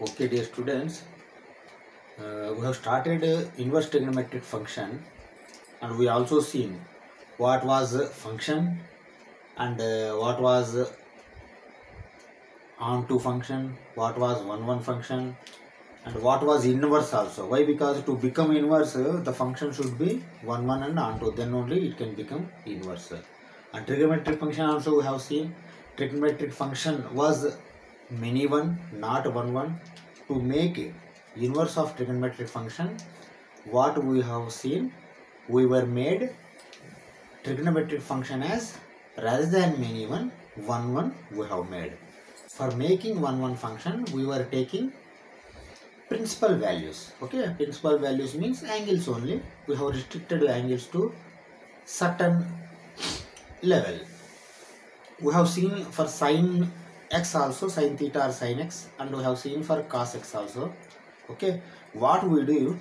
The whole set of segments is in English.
Okay, dear students, we have started inverse trigonometric function, and we also seen what was function and what was onto function, what was one function, and what was inverse also. Why? Because to become inverse, the function should be one and onto. Then only it can become inverse. And trigonometric function also we have seen. Trigonometric function was many one, not one. To make inverse of trigonometric function, what we have seen, we were made trigonometric function as rather than many one we have made. For making one function, we were taking principal values. Okay, principal values means angles only. We have restricted angles to certain level. We have seen for sine x also, sine theta or sine x, and we have seen for cos x also. Okay, what we do,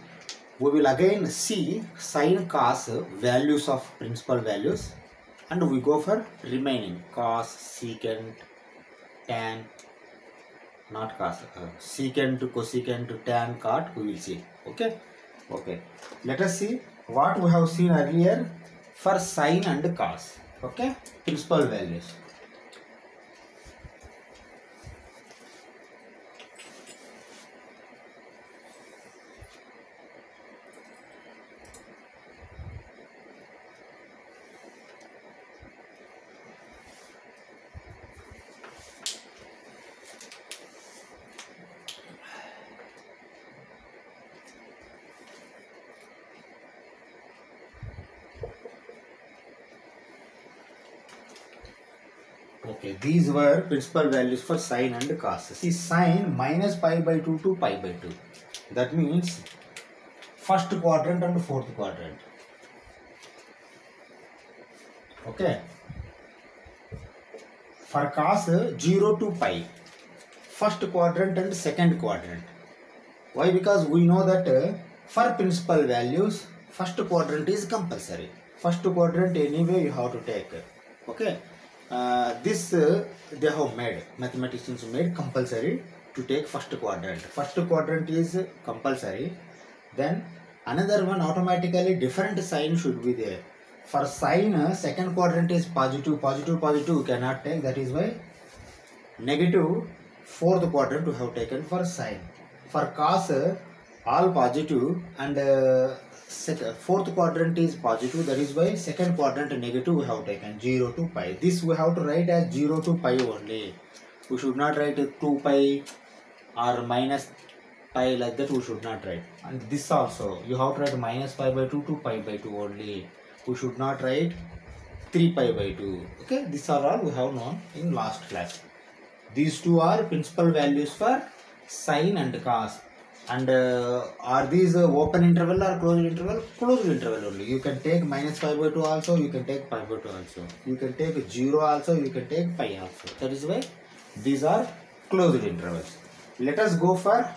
we will again see sine cos values of principal values, and we go for remaining cos, secant, tan, not cos, secant, cosecant, tan, cot, we will see. Okay, let us see what we have seen earlier for sine and cos. Okay, principal values. Okay, these were principal values for sine and cos. See, sine minus pi by 2 to pi by 2. That means first quadrant and fourth quadrant. Okay. For cos 0 to pi, first quadrant and second quadrant. Why? Because we know that for principal values, first quadrant is compulsory. First quadrant anyway you have to take. Okay. This they have made, mathematicians made compulsory to take first quadrant. First quadrant is compulsory. Then another one automatically different sign should be there. For sine, second quadrant is positive cannot take. That is why negative fourth quadrant we have taken for sine. For cos, all positive, and fourth quadrant is positive. That is why second quadrant negative we have taken 0 to pi. This we have to write as 0 to pi only. We should not write 2 pi or minus pi, like that we should not write. And this also you have to write minus pi by 2 to pi by 2 only. We should not write 3 pi by 2. Okay, these are all we have known in last class. These two are principal values for sine and cos. And are these open interval or closed interval? Closed interval only. You can take minus pi by 2 also, you can take pi by 2 also. You can take 0 also, you can take pi also. That is why these are closed intervals. Let us go for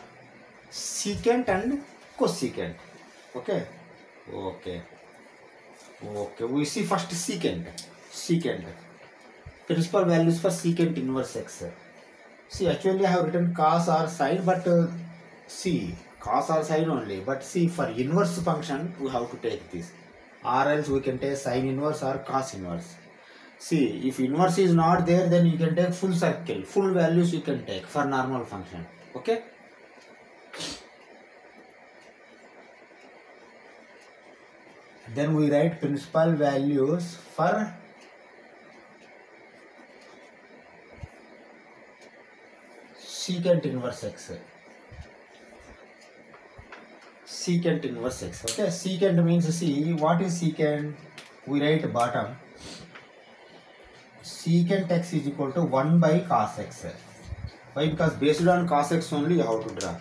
secant and cosecant. Okay. We see first secant. Principal values for secant inverse x. See, actually I have written cos or sine, but see, cos or sine only. But see, for inverse function we have to take this, or else we can take sine inverse or cos inverse. See, if inverse is not there, then you can take full circle, full values you can take for normal function. Okay. Then we write principal values for secant inverse x. Secant inverse x. Okay, secant means, see, what is secant? We write bottom. Secant x is equal to 1 by cos x. Why? Because based on cos x only you have to draw.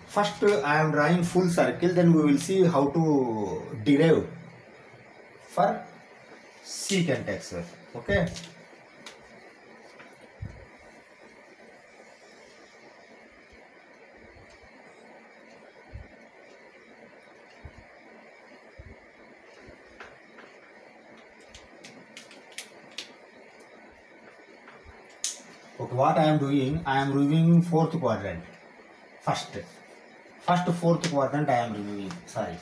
First I am drawing full circle, then we will see how to derive for secant x. Okay. Okay, what I am doing, I am removing fourth quadrant. first fourth quadrant I am removing, sorry,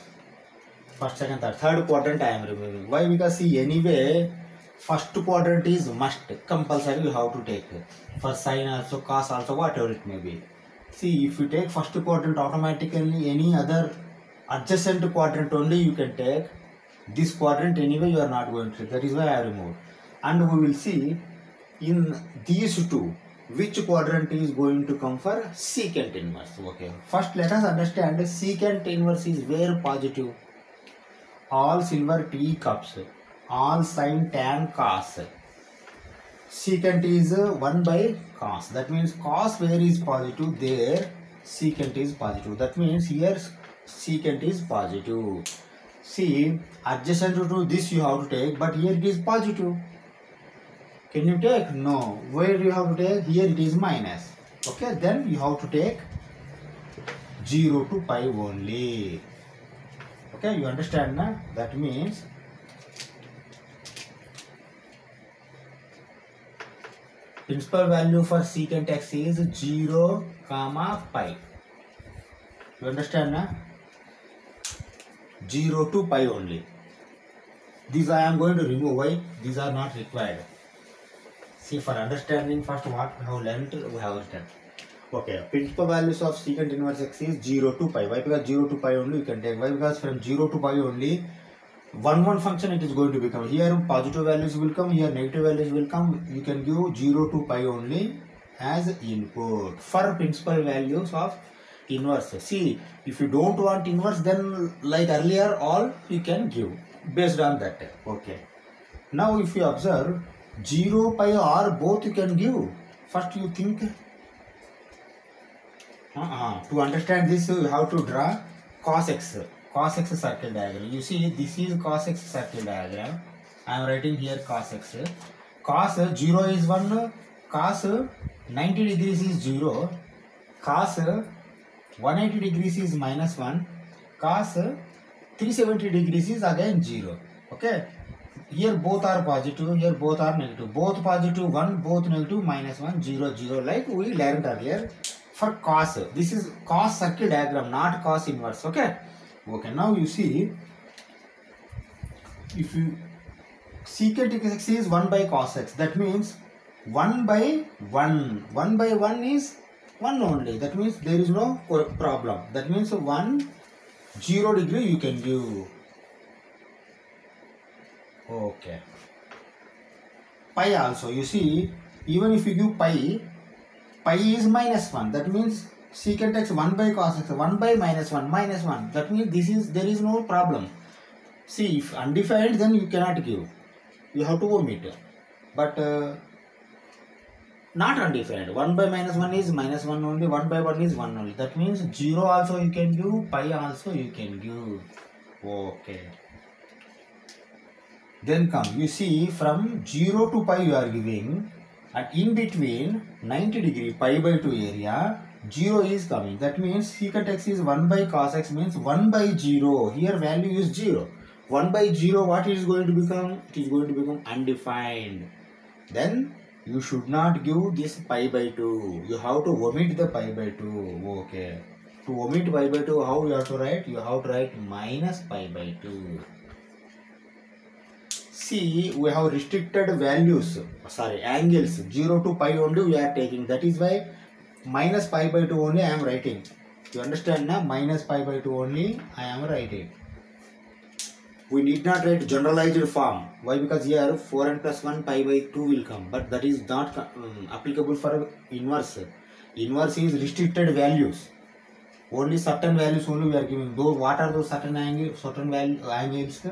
first second third quadrant I am removing. Why? Because see, anyway first quadrant is must, compulsory you have to take, for sine also, cos also, whatever it may be. See, if you take first quadrant, automatically any other adjacent quadrant only you can take. This quadrant anyway you are not going to take, that is why I removed. And we will see in these two which quadrant is going to come for secant inverse. Okay, first let us understand secant inverse is where positive. All silver tea cups, all sine tan cos. Secant is 1 by cos. That means cos where is positive, there secant is positive. That means here secant is positive. See, adjacent to this you have to take, but here it is positive. Can you take? No. Where you have to take? Here it is minus. Okay, then you have to take 0 to pi only. Okay, you understand now? That means principal value for secant x is 0, pi. You understand now? 0 to pi only. These I am going to remove. Why? These are not required. See, for understanding first what we have learnt, we have written. Okay, principal values of secant inverse x is 0 to pi. Why? Because 0 to pi only you can take. Why? Because from 0 to pi only, one function it is going to become. Here positive values will come, here negative values will come. You can give 0 to pi only as input for principal values of inverse. See, if you don't want inverse, then like earlier all you can give based on that. Okay. Now if you observe 0, pi or both you can give. First you think. To understand this you have to draw cos x circle diagram. You see this is cos x circle diagram. I am writing here cos x. Cos 0 is 1, cos 90 degrees is 0, cos 180 degrees is minus 1, cos 370 degrees is again 0. Okay. Here both are positive, here both are negative. Both positive 1, both negative minus 1, 0, 0, like we learned earlier. For cos, this is cos circle diagram, not cos inverse. Okay. Okay. Now you see, if you secant x is 1 by cos x, that means 1 by 1. 1 by 1 is 1 only. That means there is no problem. That means 1, 0 degree you can give. Okay. Pi also, you see, even if you give pi is minus 1. That means secant x 1 by cos x, 1 by minus 1, minus 1. That means there is no problem. See, if undefined, then you cannot give. You have to omit. But not undefined. 1 by minus 1 is minus 1 only, 1 by 1 is 1 only. That means 0 also you can give, pi also you can give. Okay. Then come, you see, from 0 to pi you are giving, and in between 90 degree pi by 2 area, 0 is coming. That means secant x is 1 by cos x, means 1 by 0. Here value is 0. 1 by 0, what is going to become? It is going to become undefined. Then you should not give this pi by 2. You have to omit the pi by 2. Okay. To omit pi by 2, how you have to write? You have to write minus pi by 2. See, we have restricted values, angles, 0 to pi only we are taking. That is why minus pi by 2 only I am writing. You understand now? Minus pi by 2 only I am writing. We need not write generalized form. Why? Because here 4n plus 1 pi by 2 will come. But that is not applicable for inverse. Inverse is restricted values. Only certain values only we are giving. Those, what are those certain angles? Angles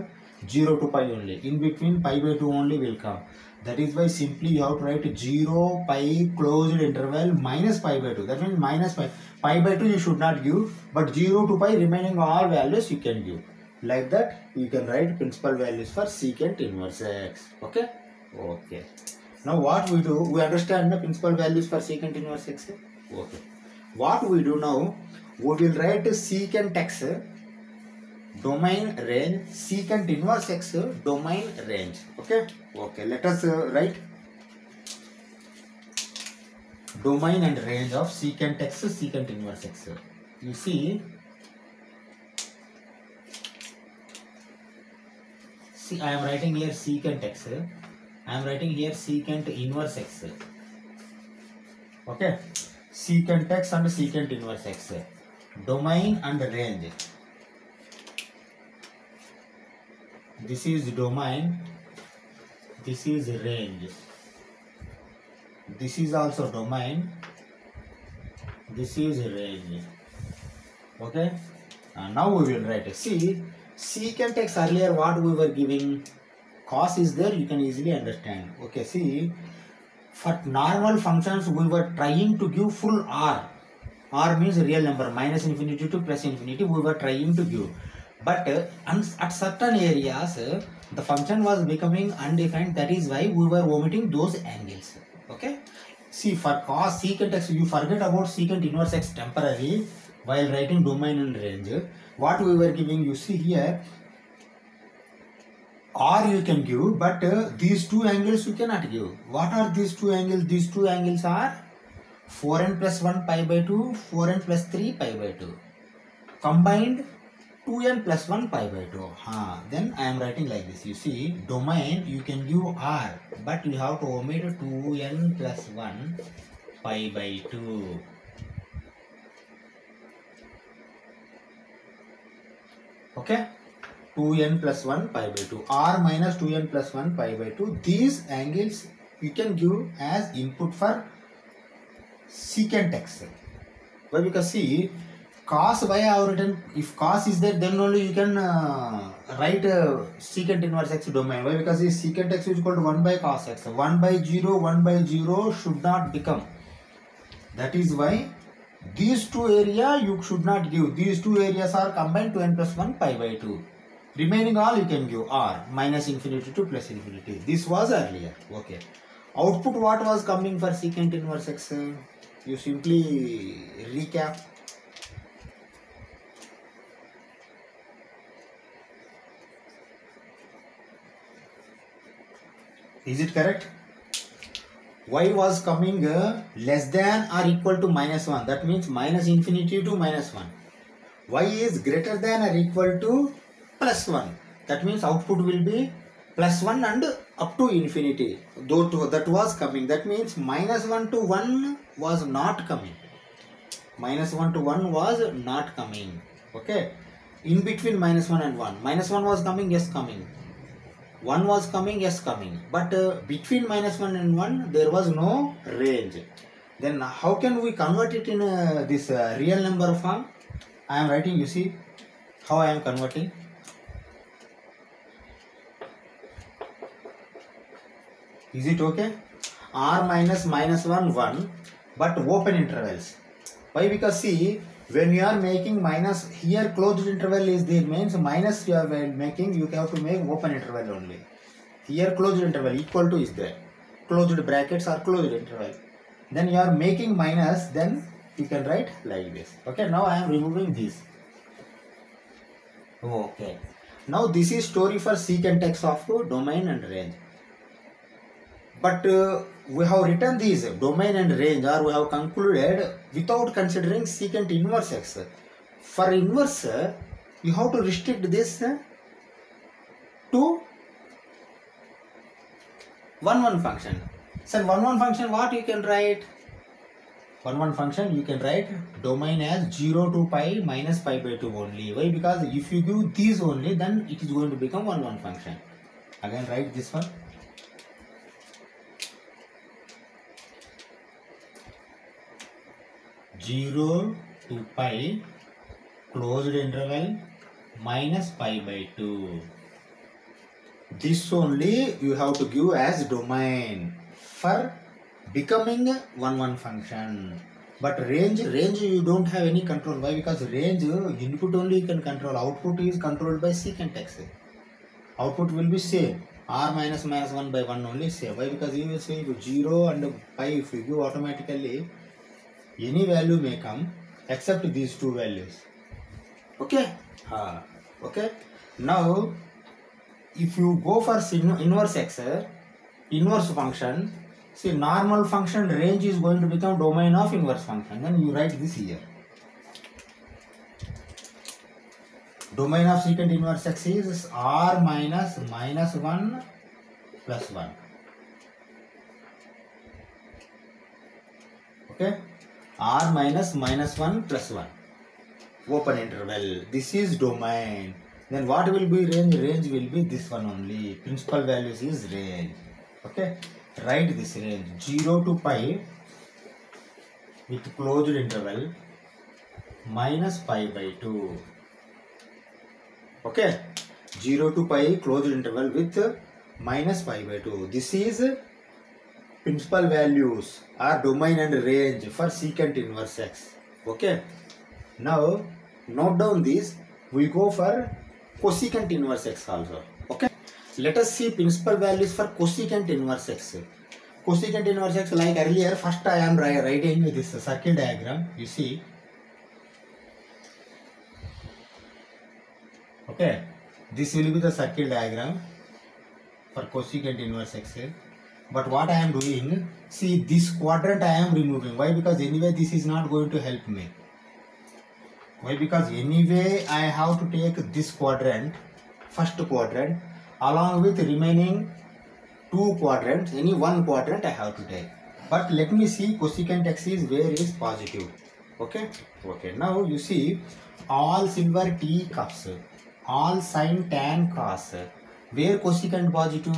0 to pi only. In between pi by 2 only will come. That is why simply you have to write 0 pi closed interval minus pi by 2. That means minus pi. Pi by 2 you should not give, but 0 to pi remaining all values you can give. Like that you can write principal values for secant inverse x. Okay. Okay. Now what we do, we understand the principal values for secant inverse x. Okay. What we do now, we will write secant x domain range, secant inverse x domain range. Okay. Okay. Let us write domain and range of secant x, secant inverse x. You see, I am writing here secant x, I am writing here secant inverse x. Okay, secant x and secant inverse x, domain and range. This is domain, this is range, this is also domain, this is range. Okay, now we will write. See, secant x earlier what we were giving, cos is there, you can easily understand. Okay, see, for normal functions we were trying to give full R. R means real number, minus infinity to plus infinity we were trying to give. But at certain areas the function was becoming undefined, that is why we were omitting those angles. Okay, see, for cos secant x you forget about secant inverse x temporarily while writing domain and range. What we were giving, you see here, R you can give, but these two angles you cannot give. What are these two angles? These two angles are 4n plus 1 pi by 2, 4n plus 3 pi by 2. Combined 2n plus 1 pi by 2. Then I am writing like this. You see, domain you can give R, but you have to omit 2n plus 1 pi by 2. Okay, 2n plus 1 pi by 2. R minus 2n plus 1 pi by 2. These angles you can give as input for secant x. Why? Because see, cos, why I have written, if cos is there then only you can write secant inverse x domain. Why? Because this secant x is equal to 1 by cos x. 1 by 0, 1 by 0 should not become. That is why these two areas you should not give. These two areas are combined 2n plus 1 pi by 2. Remaining all you can give R, minus infinity to plus infinity. This was earlier. Okay. Output what was coming for secant inverse x? You simply recap. Is it correct? Y was coming less than or equal to minus 1. That means minus infinity to minus 1. Y is greater than or equal to plus 1. That means output will be plus 1 and up to infinity. Though that was coming. That means minus 1 to 1 was not coming. Minus 1 to 1 was not coming. Okay. In between minus 1 and 1. Minus 1 was coming, yes, coming. 1 was coming, yes, coming. But between minus 1 and 1, there was no range. Then how can we convert it in this real number form? I am writing, you see how I am converting. Is it okay? R minus minus 1, 1, but open intervals. Why? Because see, when you are making minus, here closed interval is there, means minus you are making, you have to make open interval only. Here closed interval equal to is there. Closed brackets are closed interval. Then you are making minus, then you can write like this. Okay, now I am removing this. Okay. Now this is story for secant x of domain and range. But we have written these domain and range, or we have concluded without considering secant inverse x. For inverse, you have to restrict this to 1-1 function. So 1-1 function, what you can write? 1-1 function you can write domain as 0 to pi minus pi by 2 only. Why? Because if you give these only, then it is going to become 1-1 function. Again write this one. 0 to pi closed interval minus pi by 2. This only you have to give as domain for becoming 1-1 function. But range you don't have any control. Why? Because range input only you can control. Output is controlled by secant x. Output will be same. R minus minus 1 by 1 only same. Why? Because you will say 0 and pi, if you give automatically, any value may come except these two values. Okay. Okay. Now if you go for inverse x, inverse function, See, normal function range is going to become domain of inverse function. Then you write this here. Domain of secant inverse x is r minus minus 1 plus 1. Okay, r minus minus 1 plus 1. Open interval. This is domain. Then what will be range? Range will be this one only. Principal values is range. Okay, write this range 0 to pi with closed interval minus pi by 2. Okay, 0 to pi closed interval with minus pi by 2. This is principal values are domain and range for secant inverse x. Okay, now note down this. We go for cosecant inverse x also. Okay, let us see principal values for cosecant inverse x. Cosecant inverse x, like earlier, first I am writing this circle diagram. You see. Okay, this will be the circle diagram for cosecant inverse x. But what I am doing, see, this quadrant I am removing. Why? Because anyway this is not going to help me. Why? Because anyway I have to take this quadrant, first quadrant, along with remaining two quadrants. Any one quadrant I have to take. But let me see cosecant x is where is positive. Okay. Okay. Now you see all silver T cups, all sine tan cos. Where cosecant positive?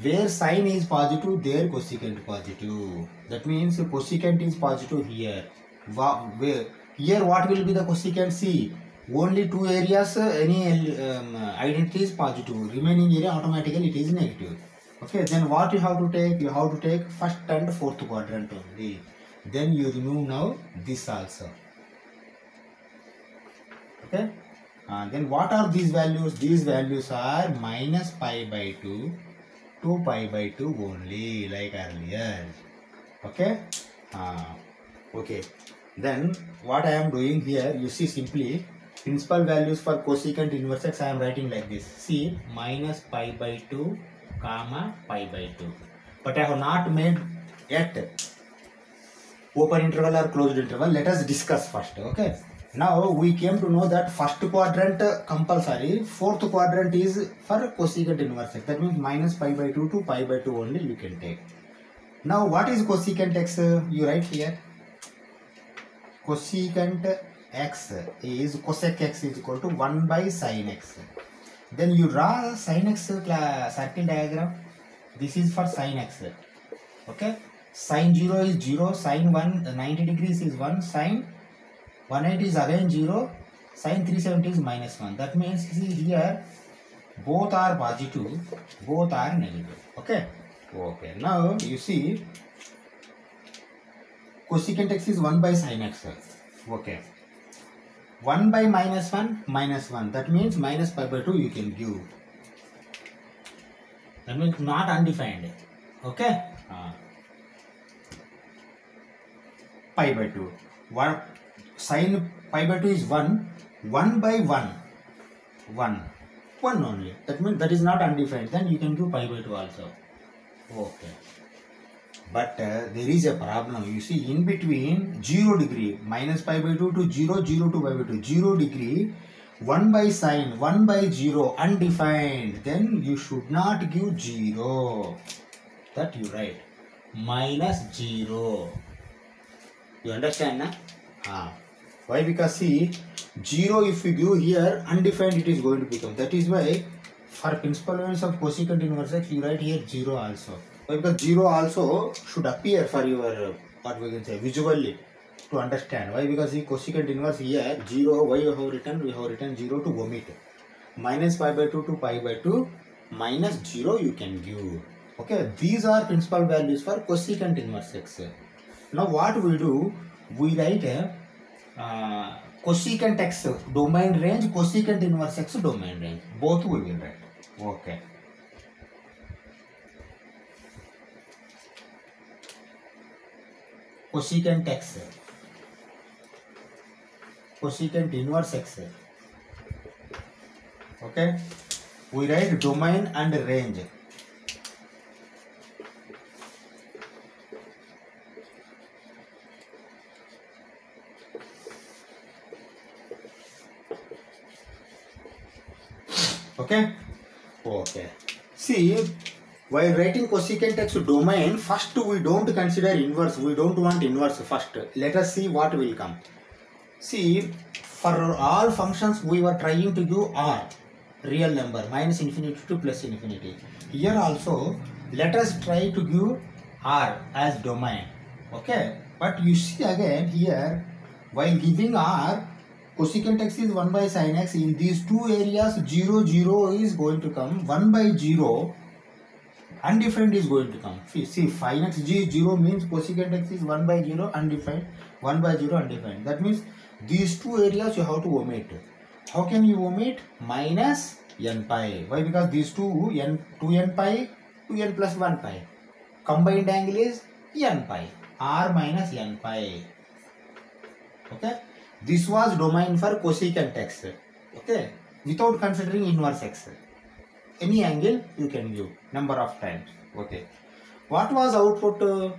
Where sine is positive, there cosecant positive. That means cosecant is positive here. Where? Here what will be the cosecant? See, only two areas any identity is positive. Remaining area automatically it is negative. Okay, then what you have to take? You have to take first and fourth quadrant only. Then you remove now this also. Okay. Then what are these values? These values are minus pi by 2 to pi by 2 only, like earlier. Okay. Okay. Then what I am doing here, you see, simply principal values for cosecant inverse x I am writing like this. See, minus pi by 2 comma pi by 2. But I have not made yet open interval or closed interval. Let us discuss first. Okay. Now we came to know that first quadrant compulsory, fourth quadrant is for cosecant inverse x. That means minus pi by 2 to pi by 2 only you can take. Now what is cosecant x? You write here. Cosecant x is cosec x is equal to 1 by sin x. Then you draw sin x circle diagram. This is for sin x. Okay. Sin 0 is 0. Sin 1 90 degrees is 1. Sin 180 is again 0. Sin 370 is minus 1. That means see here both are positive, both are negative. Okay. Okay. Now you see cosecant x is 1 by sin x. Okay. 1 by minus 1, minus 1. That means minus pi by 2 you can give. That means not undefined. Okay. Pi by 2. What sin pi by 2 is 1. 1 by 1. 1. 1 only. That means that is not undefined. Then you can do pi by 2 also. Okay. But there is a problem. You see, in between 0 degree, minus pi by 2 to 0, 0 to pi by 2, 0 degree, 1 by sine, 1 by 0, undefined. Then you should not give 0. That you write. Minus 0. You understand, na? Why? Because see, 0 if you give here, undefined it is going to become. That is why for principal values of cosecant inverse x, you write here 0 also. Why? Because 0 also should appear for your, what we can say, visually to understand. Why? Because the cosecant inverse here, 0, why you have written? We have written 0 to omit. Minus pi by 2 to pi by 2, minus 0 you can give. Okay, these are principal values for cosecant inverse x. Now what we do, we write cosecant x domain range, cosecant inverse x domain range. Both we will write. Okay. Cosecant x, cosecant inverse x. Okay. We write domain and range. Okay. Okay. See, while writing cosecant x domain, first we don't consider inverse. We don't want inverse first. Let us see what will come. See, for all functions we were trying to give r, real number, minus infinity to plus infinity. Here also, let us try to give r as domain. Okay. But you see again here, while giving r, cosecant x is 1 by sin x. In these two areas, 0, 0 is going to come. 1 by 0, undefined is going to come. See, sin x 0 means cosecant x is 1 by 0, undefined. 1 by 0, undefined. That means these two areas you have to omit. How can you omit? Minus n pi. Why? Because these two, 2n pi, 2n plus 1 pi. Combined angle is n pi. R minus n pi. Okay. This was domain for cosecant x. Okay. Without considering inverse x. Any angle you can give. Number of times. Okay. What was output?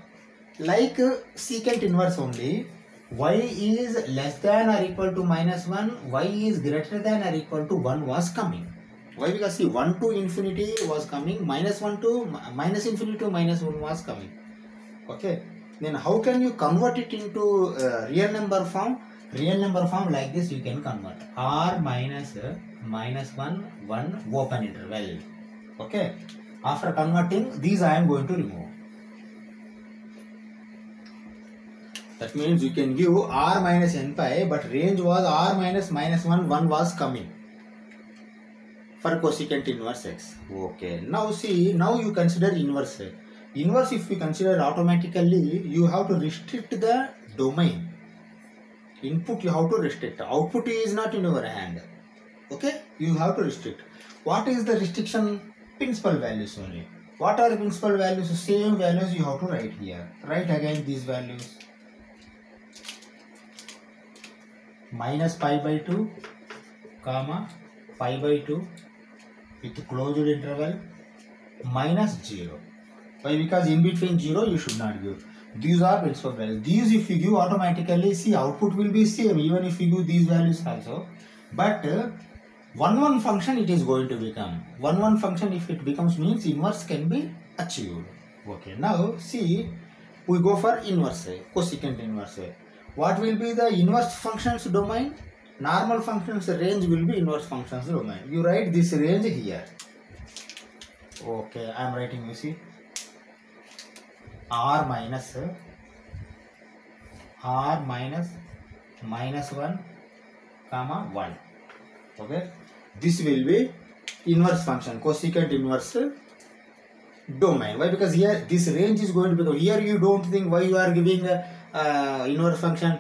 Like secant inverse only. Y is less than or equal to minus 1. Y is greater than or equal to 1 was coming. Why? Because see, 1 to infinity was coming. Minus 1 to minus infinity to minus 1 was coming. Okay. Then how can you convert it into real number form? Real number form like this you can convert. R minus 1, 1 open interval. Okay. After converting, these I am going to remove. That means you can give r minus n pi, but range was r minus 1, 1 was coming for cosecant inverse x. Okay. Now see, now you consider inverse. Inverse, if we consider automatically, you have to restrict the domain. Input you have to restrict. Output is not in your hand. Okay? You have to restrict. What is the restriction? Principal values only. What are the principal values? Same values you have to write here. Write again these values. Minus pi by 2, comma, pi by 2 with closed interval, minus 0. Why? Because in between 0 you should not give. These are principal values. These if you give automatically, see, output will be same even if you give these values also. But 1 function it is going to become. 1 function if it becomes means inverse can be achieved. Okay. Now see, we go for inverse, cosecant inverse. What will be the inverse functions domain? Normal functions range will be inverse functions domain. You write this range here. Okay, I am writing, you see. R minus minus 1, comma 1. Okay. This will be inverse function, cosecant inverse domain. Why? Because here this range is going to be, here you don't think why you are giving inverse function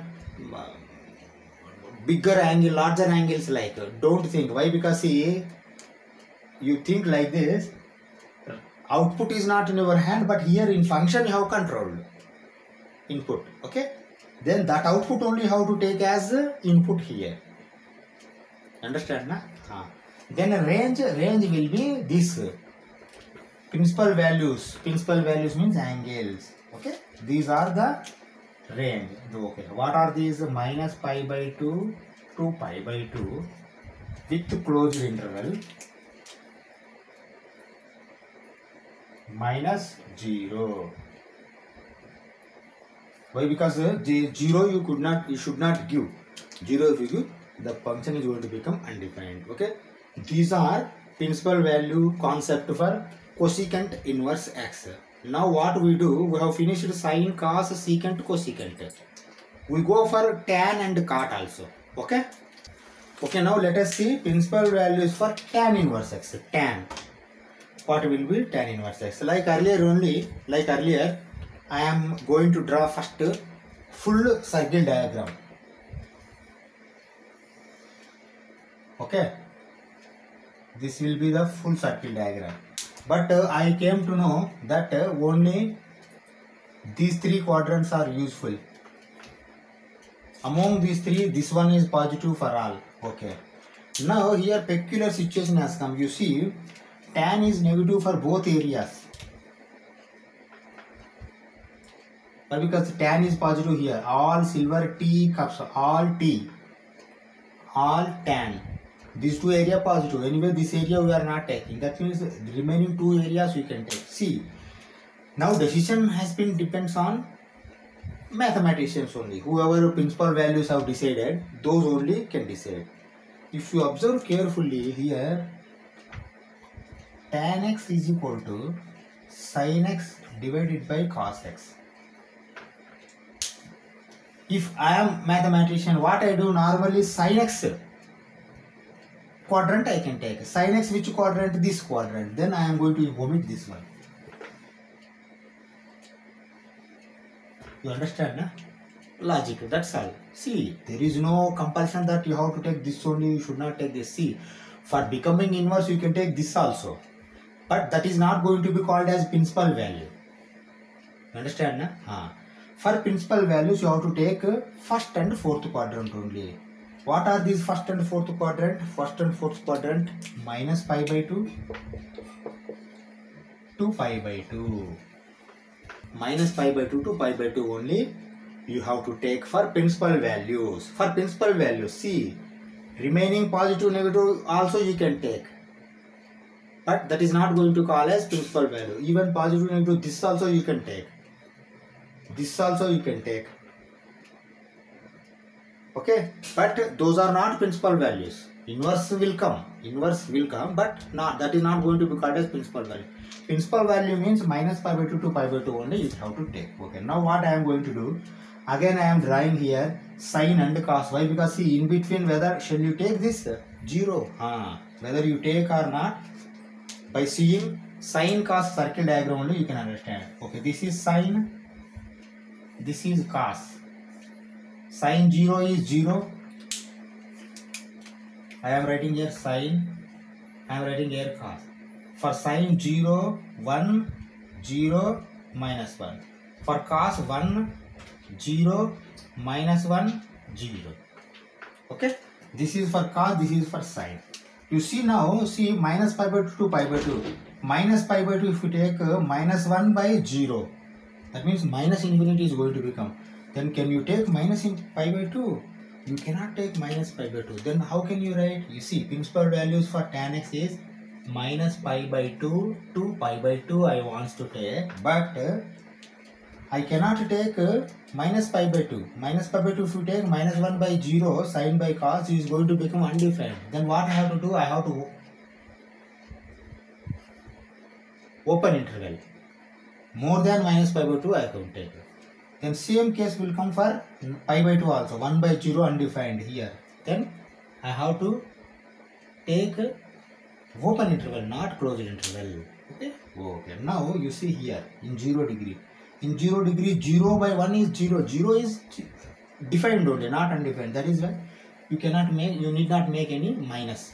bigger angle, larger angles like. Don't think. Why? Because see, you think like this. Output is not in your hand, but here in function you have controlled input. Okay. Then that output only how to take as input here. Understand, na? Then range will be this. Principal values. Principal values means angles. Okay. These are the range. Okay. What are these? Minus pi by 2 to pi by 2 with closed interval. Minus 0. Why? Because 0 you should not give. 0 if you give, the function is going to become undefined. Okay. These are principal value concept for cosecant inverse x. Now what we do, we have finished sine, cos, secant, cosecant. We go for tan and cot also. Okay. Okay. Now let us see principal values for tan inverse x. Tan. What will be tan inverse x? Like earlier, I am going to draw first full circle diagram. Okay. This will be the full circle diagram. But I came to know that only these 3 quadrants are useful. Among these 3, this one is positive for all. Okay. Now here peculiar situation has come. You see, tan is negative for both areas. But because tan is positive here, all silver T cups, all T, all tan. These two area positive. Anyway, this area we are not taking. That means the remaining two areas we can take. See, now decision has been depends on mathematicians only. Whoever principal values have decided, those only can decide. If you observe carefully here, tan x is equal to sin x divided by cos x. If I am mathematician, what I do normally, sin x quadrant I can take. Sin x which quadrant? This quadrant. Then I am going to omit this one. You understand, na? Logic, that's all. See, there is no compulsion that you have to take this only, you should not take this. See, for becoming inverse you can take this also, but that is not going to be called as principal value. You understand, na? For principal values you have to take first and fourth quadrant only. What are these first and fourth quadrant? First and fourth quadrant, minus pi by 2 to pi by 2. Minus pi by 2 to pi by 2 only you have to take for principal values. For principal values, see, remaining positive negative also you can take, but that is not going to call as principal value. Even positive negative, this also you can take, this also you can take. Okay, but those are not principal values. Inverse will come, but not, that is not going to be called as principal value. Principal value means minus pi by 2 to pi by 2 only you have to take. Okay, now what I am going to do, again I am drawing here sin and cos. Why? Because see, in between whether shall you take this 0, whether you take or not, by seeing sin cos circle diagram only you can understand. Okay, this is sin, this is cos. Sin 0 is 0. I am writing here sin, I am writing here cos. For sin 0, 1, 0, minus 1. For cos 1, 0, minus 1, 0. Okay, this is for cos, this is for sin. You see now, see, minus pi by 2 to pi by 2. Minus pi by 2, if you take minus 1 by 0, that means minus infinity is going to become. Then can you take minus in pi by 2? You cannot take minus pi by 2. Then how can you write? You see, principal values for tan x is minus pi by 2 to pi by 2 I want to take, but I cannot take minus pi by 2. Minus pi by 2, if you take minus 1 by 0, sin by cos is going to become undefined. Then what I have to do? I have to open interval. More than minus pi by 2 I can take. Then same case will come for pi by 2 also. 1 by 0 undefined here. Then I have to take open interval, not closed interval. Okay. Okay. Now you see here in 0 degree. In 0 degree, 0 by 1 is 0. 0 is defined only, not undefined. That is why you cannot make, you need not make any minus.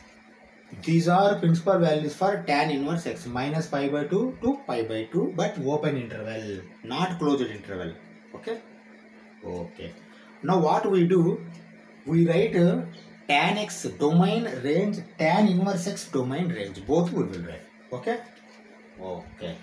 These are principal values for tan inverse x, minus pi by 2 to pi by 2, but open interval, not closed interval. Okay. Okay. Now what we do? We write tan x domain range, tan inverse x domain range. Both we will write. Okay. Okay.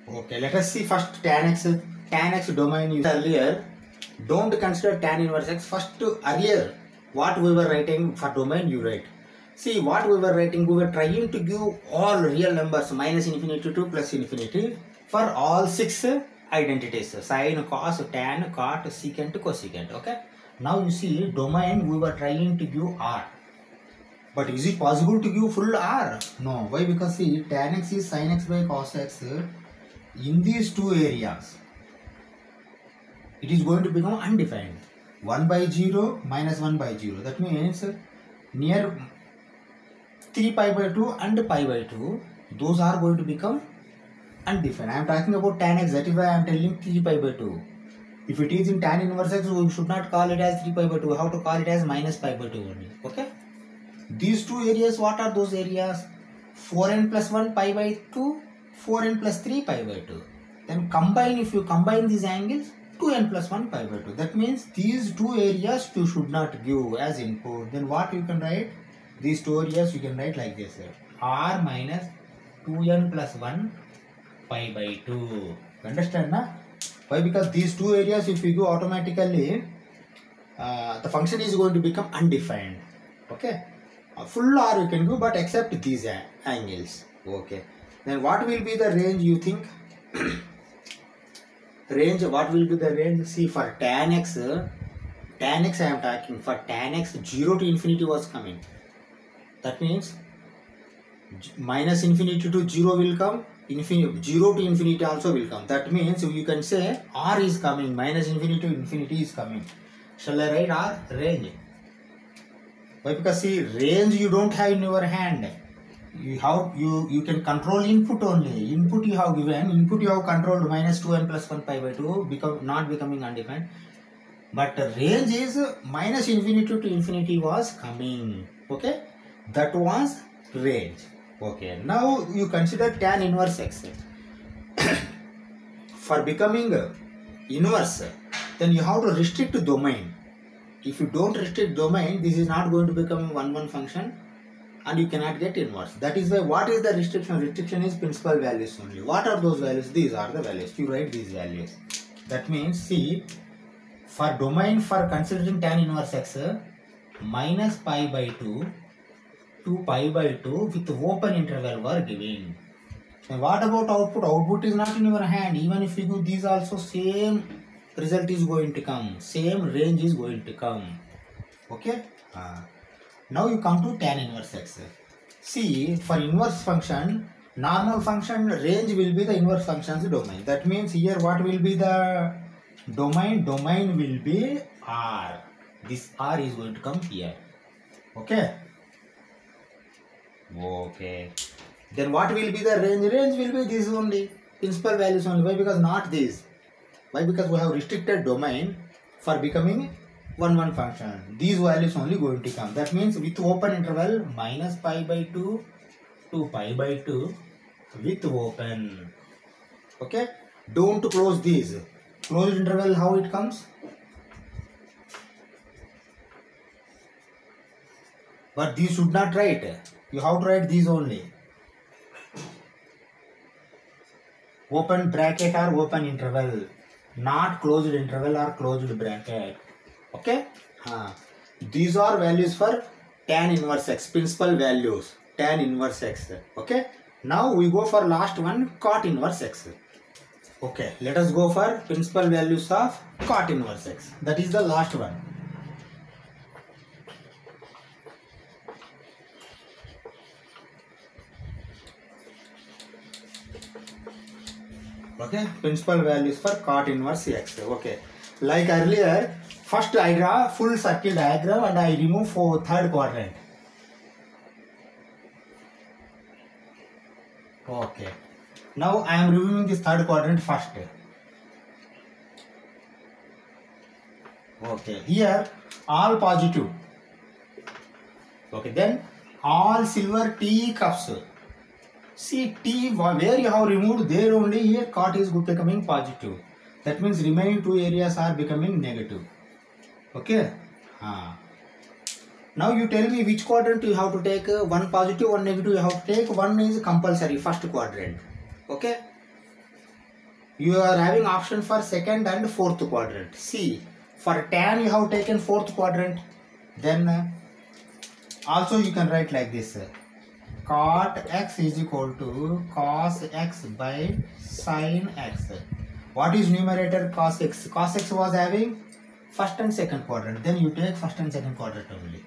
Okay, let us see first tan x domain used earlier. Don't consider tan inverse x. First, earlier, what we were writing for domain, you write. See, what we were writing, we were trying to give all real numbers minus infinity to plus infinity for all 6 identities. Sin, cos, tan, cot, secant, cosecant. Okay. Now you see, domain, we were trying to give R. But is it possible to give full R? No. Why? Because see, tan x is sin x by cos x. In these two areas, it is going to become undefined. 1 by 0 minus 1 by 0. That means near 3 pi by 2 and pi by 2, those are going to become undefined. I am talking about tan x, that is why I am telling 3 pi by 2. If it is in tan inverse x, we should not call it as 3 pi by 2. We have to call it as minus pi by 2 only. Okay. These two areas, what are those areas? 4n plus 1 pi by 2, 4n plus 3 pi by 2. Then combine, if you combine these angles, 2n plus 1 pi by 2. That means these two areas you should not give as input. Then what you can write? These two areas you can write like this. R minus 2n plus 1 pi by 2. Understand, na? Why? Because these two areas, if you go automatically, the function is going to become undefined. Okay. Full R you can go, but except these angles. Okay. Then what will be the range you think? Range, what will be the range? See, for tan x I am talking. For tan x, 0 to infinity was coming. That means minus infinity to 0 will come. 0 to infinity also will come. That means you can say R is coming. Minus infinity to infinity is coming. Shall I write R? Range. Why? Because see, range you don't have in your hand. You can control input only. Input you have given. Input you have controlled minus 2n plus 1 pi by 2 not becoming undefined. But range is minus infinity to infinity was coming. Okay. That was range. Okay. Now you consider tan inverse x. For becoming inverse, then you have to restrict domain. If you don't restrict domain, this is not going to become 1-1 function and you cannot get inverse. That is why, what is the restriction? Restriction is principal values only. What are those values? These are the values. You write these values. That means, see, for domain, for considering tan inverse x, minus pi by 2 to pi by 2 with open interval were given. And what about output? Output is not in your hand. Even if you do these also, same result is going to come. Same range is going to come. Okay. Now you come to tan inverse x. See, for inverse function, normal function range will be the inverse function's domain. That means here what will be the domain? Domain will be R. This R is going to come here. Okay. Okay. Then what will be the range? Range will be this only. Principal values only. Why? Because not this. Why? Because we have restricted domain for becoming 1-1 function. These values only going to come. That means with open interval minus pi by 2 to pi by 2 with open. Okay. Don't close these. Closed interval, how it comes? But these should not write. You have to write these only. Open bracket or open interval. Not closed interval or closed bracket. Okay. These are values for tan inverse x. Principal values. Tan inverse x. Okay. Now we go for last one, cot inverse x. Okay. Let us go for principal values of cot inverse x. That is the last one. Okay, principal values for cot inverse x. Okay, like earlier, first I draw full circle diagram and I remove for third quadrant. Okay, now I am removing this third quadrant first. Okay, here all positive. Okay, then all silver T cups. See, T where you have removed, there only here cot is becoming positive. That means remaining two areas are becoming negative. Okay. Now you tell me which quadrant you have to take. One positive, one negative you have to take. One is compulsory, first quadrant. Okay. You are having option for second and fourth quadrant. See, for tan you have taken fourth quadrant. Then also you can write like this. Cot x is equal to cos x by sin x. What is numerator? Cos x. Cos x was having first and second quadrant. Then you take first and second quadrant only.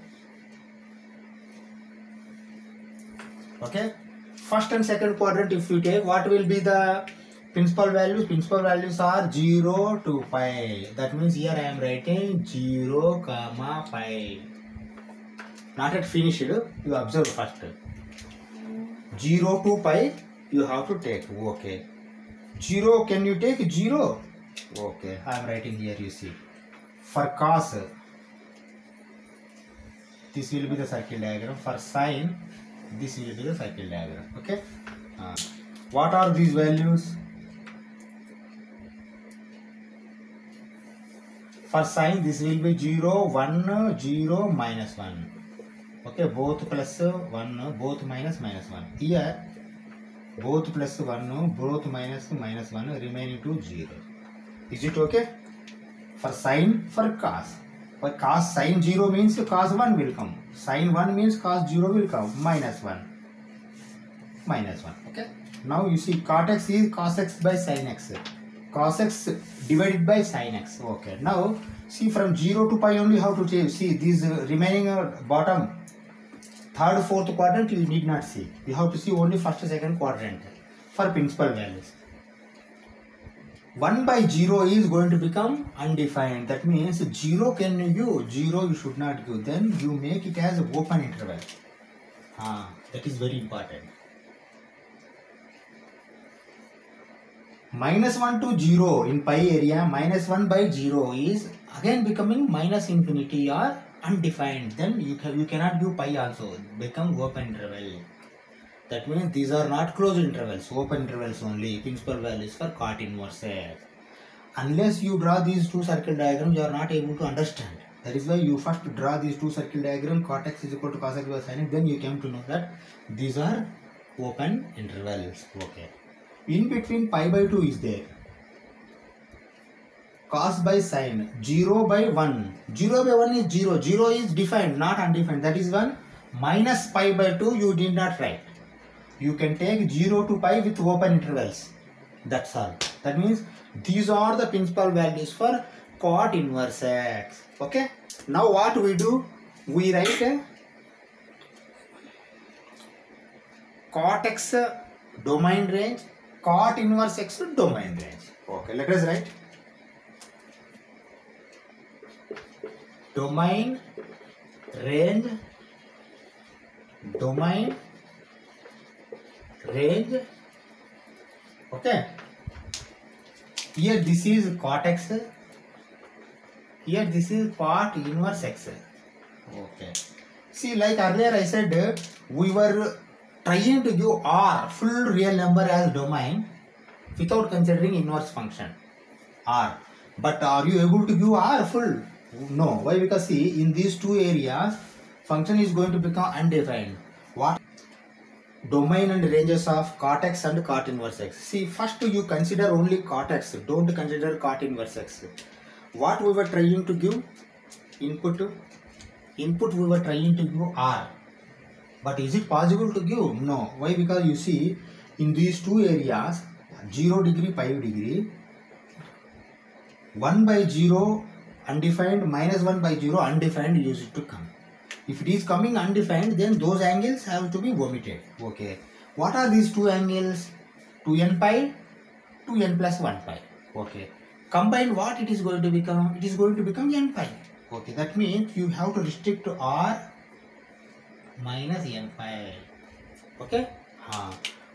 Okay. First and second quadrant if you take, what will be the principal values? Principal values are 0 to pi. That means here I am writing 0, pi. Not yet finished. You observe first. 0 to pi you have to take. Okay. 0, can you take 0? Okay, I am writing here, you see. For cos this will be the circle diagram. For sine, this will be the circle diagram. Okay. What are these values? For sine, this will be 0, 1, 0, minus 1. Okay, both plus 1, both minus 1. Here, both plus 1, both minus 1, remaining to 0. Is it okay? For sine, for cos. For cos, sine 0 means cos 1 will come. Sine 1 means cos 0 will come. Minus 1. Okay. Now you see cot x is cos x by sin x. Cos x divided by sin x. Okay. Now see from 0 to pi only how to change. See these remaining bottom, third, fourth quadrant you need not see. You have to see only first, second quadrant for principal values. 1 by 0 is going to become undefined. That means 0 can you give, 0 you should not give. Then you make it as open interval. That is very important. Minus 1 to 0 in pi area, minus 1 by 0 is again becoming minus infinity or undefined. Then you cannot give pi also, become open interval. That means these are not closed intervals, open intervals only, principal values for cot inverse x. Unless you draw these two circle diagrams, you are not able to understand. That is why you first draw these two circle diagrams, cot x is equal to cos x by sin x, then you came to know that these are open intervals. Okay. In between pi by 2 is there. Cos by sin, 0 by 1. 0 by 1 is 0. 0 is defined, not undefined. That is 1. Minus pi by 2 you did not write. You can take 0 to pi with open intervals. That's all. That means these are the principal values for cot inverse x. Okay. Now what we do? We write cot x domain range, cot inverse x domain range. Okay. Let us write domain range, domain range. Okay. Here this is cot x. Here this is cot inverse x. Okay. See, like earlier I said, we were trying to give R, full real number, as domain without considering inverse function R. But are you able to give R full? No. Why? Because see, in these two areas, function is going to become undefined. What? Domain and ranges of cot x and cot inverse x. See, first you consider only cot x, don't consider cot inverse x. What we were trying to give? Input we were trying to give R. But is it possible to give? No. Why? Because you see, in these two areas, 0 degree, 5 degree, 1 by 0 undefined, minus 1 by 0 undefined used to come. If it is coming undefined, then those angles have to be omitted. Okay. What are these two angles? 2n pi, 2n plus 1 pi. Okay. Combine what it is going to become? It is going to become n pi. Okay. That means you have to restrict to R minus n pi. Okay.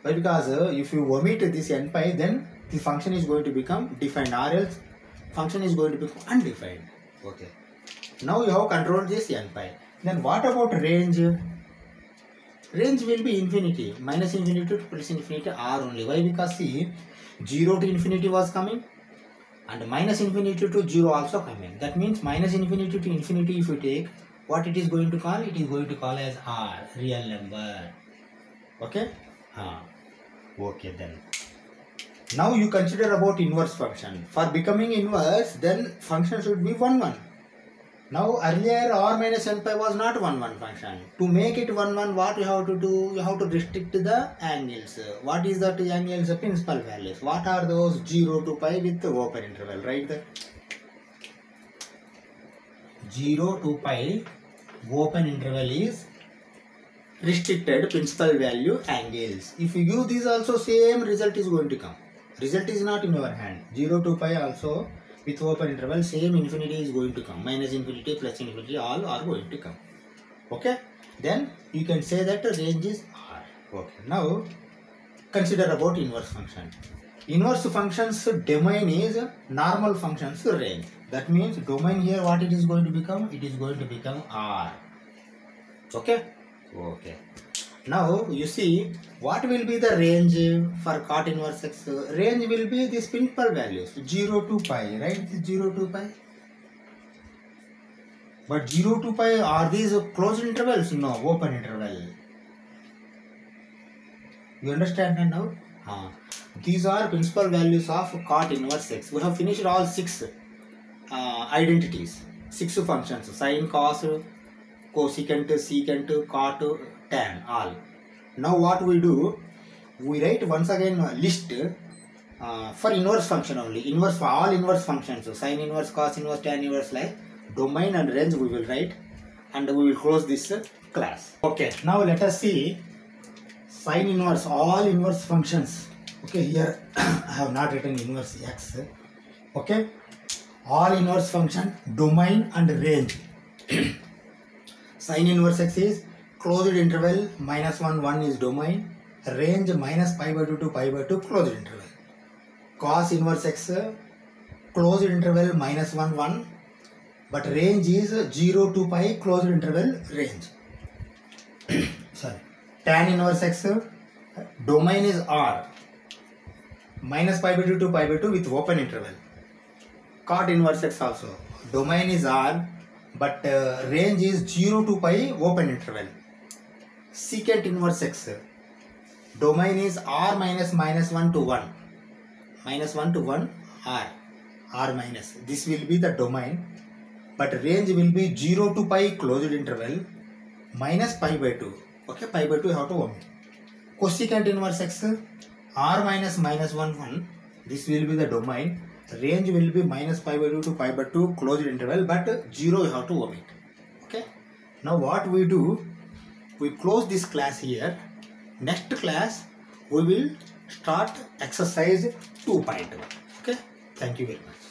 Why? Because if you omit this n pi, then the function is going to become defined, or else function is going to become undefined. Okay. Now you have controlled this n pi. Then what about range? Range will be infinity, minus infinity to plus infinity, R only. Why? Because see, 0 to infinity was coming and minus infinity to 0 also coming. That means minus infinity to infinity, if you take, what it is going to call? It is going to call as R, real number. Okay? Okay then. Now you consider about inverse function. For becoming inverse, then function should be 1, 1. Now earlier R minus n pi was not 1, 1 function. To make it 1, 1, what you have to do? You have to restrict the angles. What is that angles? Principal values. What are those? 0 to pi with the open interval, right there. 0 to pi open interval is restricted principal value angles. If you give these also, same result is going to come. Result is not in your hand. 0 to pi also with open interval, same infinity is going to come. Minus infinity, plus infinity, all are going to come. Okay. Then you can say that the range is R. Okay. Now consider about inverse function. Inverse functions domain is normal functions range. That means domain here what it is going to become? It is going to become R. Okay. Okay. Now you see what will be the range for cot inverse x. Range will be these principal values 0 to pi, right? 0 to pi. But 0 to pi, are these closed intervals? No, open interval. You understand now? These are principal values of cot inverse x. We have finished all 6 identities, 6 functions: sine, cos, cosecant, secant, cot, tan, all. Now what we do, we write once again list for inverse function only, inverse for all inverse functions, so sine inverse, cos inverse, tan inverse, like domain and range we will write, and we will close this class. Okay, now let us see sine inverse, all inverse functions. Okay, here I have not written inverse x. Okay, all inverse function, domain and range. Sine inverse x is closed interval -1, 1 is domain, range -π/2 to π/2, closed interval. Cos inverse x, closed interval -1, 1, but range is 0 to pi, closed interval range. Sorry. Tan inverse x, domain is R, -π/2 to π/2 with open interval. Cot inverse x also, domain is R, but range is 0 to pi, open interval. Secant inverse x, domain is R -1 to 1, -1 to 1, R minus. This will be the domain, but range will be 0 to pi, closed interval, -π/2. Okay, π/2 you have to omit. Cosecant inverse x, R -1, 1. This will be the domain. Range will be -π/2 to π/2, closed interval, but 0 you have to omit. Okay. Now what we do, we close this class here. Next class we will start exercise 2.1. Okay. Thank you very much.